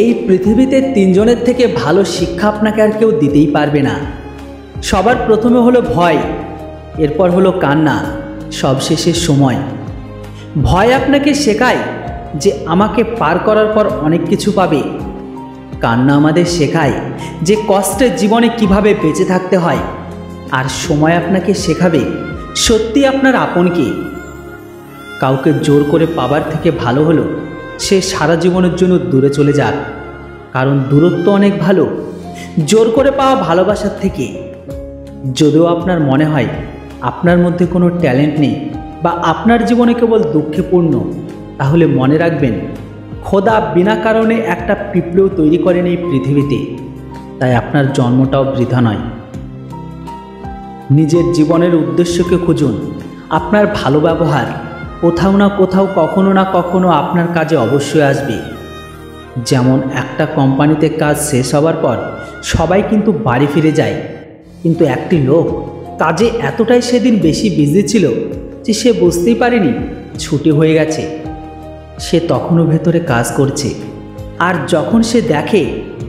এই পৃথিবীতে তিনজনের থেকে ভালো শিক্ষা আপনাকে আর কেউ দিতেই পারবে না। সবার প্রথমে হলো ভয়, এরপর হলো কান্না, সবশেষে সময়। ভয় আপনাকে শেখায় যে আমাকে পার করার পর অনেক কিছু পাবে। কান্না আমাদের শেখায় যে কষ্টের জীবনে কিভাবে বেঁচে থাকতে হয়। আর সময় আপনাকে শেখাবে সত্যি আপনার আপনকে। কাউকে জোর করে পাবার থেকে ভালো হলো সে সারা জীবনের জন্য দূরে চলে যাক, কারণ দূরত্ব অনেক ভালো জোর করে পাওয়া ভালোবাসার থেকে। যদিও আপনার মনে হয় আপনার মধ্যে কোনো ট্যালেন্ট নেই বা আপনার জীবনে কেবল দুঃখে পূর্ণ, তাহলে মনে রাখবেন খোদা বিনা কারণে একটা পিঁপড়েও তৈরি করেন এই পৃথিবীতে, তাই আপনার জন্মটাও বৃথা নয়। নিজের জীবনের উদ্দেশ্যকে খুঁজুন। আপনার ভালো ব্যবহার কোথাও না কোথাও কখনো না কখনো আপনার কাজে অবশ্যই আসবে। যেমন একটা কোম্পানিতে কাজ শেষ হওয়ার পর সবাই কিন্তু বাড়ি ফিরে যায়, কিন্তু একটি লোক কাজে এতটাই সেদিন বেশি বিজি ছিল যে সে বুঝতেই পারেনি ছুটি হয়ে গেছে। সে তখনও ভেতরে কাজ করছে, আর যখন সে দেখে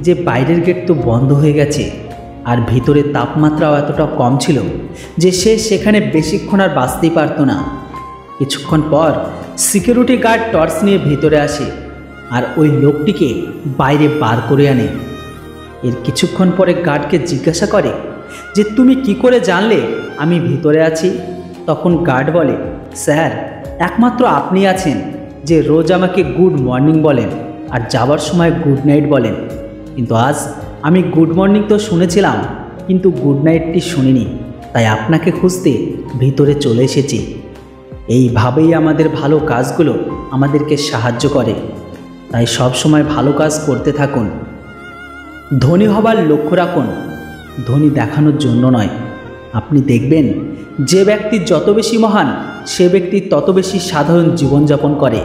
যে বাইরের গেট তো বন্ধ হয়ে গেছে আর ভিতরে তাপমাত্রাও এতটা কম ছিল যে সে সেখানে বেশিক্ষণ আর বাঁচতেই পারত না। কিছুক্ষণ পর সিকিউরিটি গার্ড টর্চ নিয়ে ভিতরে আসে আর ওই লোকটিকে বাইরে বার করে আনে। এর কিছুক্ষণ পরে গার্ডকে জিজ্ঞাসা করে যে তুমি কি করে জানলে আমি ভিতরে আছি? তখন গার্ড বলে, স্যার, একমাত্র আপনি আছেন যে রোজ আমাকে গুড মর্নিং বলেন আর যাবার সময় গুড নাইট বলেন, কিন্তু আজ আমি গুড মর্নিং তো শুনেছিলাম কিন্তু গুড নাইটটি শুনিনি, তাই আপনাকে খুঁজতে ভিতরে চলে এসেছি। এইভাবেই আমাদের ভালো কাজগুলো আমাদেরকে সাহায্য করে, তাই সব সময় ভালো কাজ করতে থাকুন। ধনী হবার লক্ষ্য রাখুন, ধনী দেখানোর জন্য নয়। আপনি দেখবেন যে ব্যক্তি যত বেশি মহান সে ব্যক্তি তত বেশি সাধারণ জীবনযাপন করে।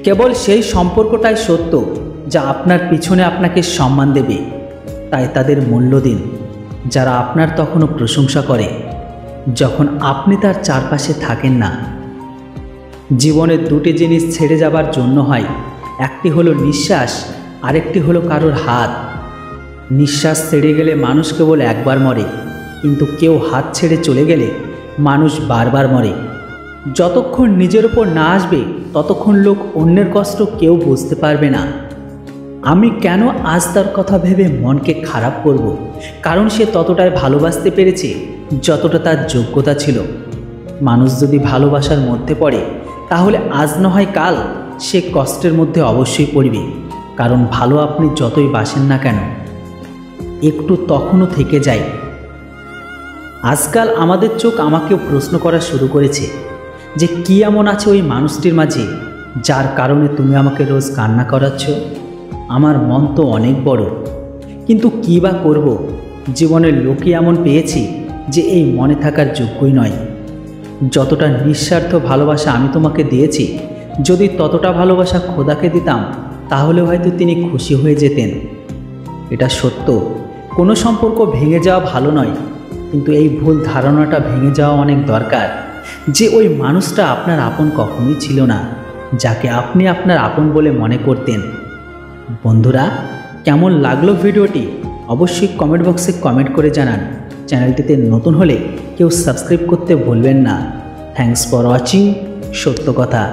কেবল সেই সম্পর্কটাই সত্য যা আপনার পিছনে আপনাকে সম্মান দেবে, তাই তাদের মূল্য দিন যারা আপনার তখনও প্রশংসা করে যখন আপনি তার চারপাশে থাকেন না। জীবনের দুটি জিনিস ছেড়ে যাবার জন্য হয়, একটি হলো নিঃশ্বাস, আরেকটি হলো কারোর হাত। নিঃশ্বাস ছেড়ে গেলে মানুষ কেবল একবার মরে, কিন্তু কেউ হাত ছেড়ে চলে গেলে মানুষ বারবার মরে। যতক্ষণ নিজের ওপর না আসবে ততক্ষণ লোক অন্যের কষ্ট কেউ বুঝতে পারবে না। আমি কেন আজ তার কথা ভেবে মনকে খারাপ করব? কারণ সে ততটাই ভালোবাসতে পেরেছে যতটা তার যোগ্যতা ছিল। মানুষ যদি ভালোবাসার মধ্যে পড়ে তাহলে আজ না হয় কাল সে কষ্টের মধ্যে অবশ্যই পড়বে, কারণ ভালো আপনি যতই বাসেন না কেন একটু তখনও থেকে যায়। আজকাল আমাদের চোখ আমাকেও প্রশ্ন করা শুরু করেছে যে কি এমন আছে ওই মানুষটির মাঝে যার কারণে তুমি আমাকে রোজ কান্না করাচ্ছ। আমার মন তো অনেক বড়, কিন্তু কী বা করব? জীবনের লোকই এমন পেয়েছি যে এই মনে থাকার যোগ্যই নয়। যতটা নিঃস্বার্থ ভালোবাসা আমি তোমাকে দিয়েছি, যদি ততটা ভালোবাসা খোদাকে দিতাম তাহলে হয়তো তিনি খুশি হয়ে যেতেন। এটা সত্য, কোনো সম্পর্ক ভেঙে যাওয়া ভালো নয়, কিন্তু এই ভুল ধারণাটা ভেঙে যাওয়া অনেক দরকার যে ওই মানুষটা আপনার আপন কখনোই ছিল না, যাকে আপনি আপনার আপন বলে মনে করতেন। বন্ধুরা, কেমন লাগলো ভিডিওটি অবশ্যই কমেন্ট বক্সে কমেন্ট করে জানান। চ্যানেলটিতে নতুন হলে কেউ সাবস্ক্রাইব করতে ভুলবেন না। থ্যাঙ্কস ফর ওয়াচিং সত্য কথা।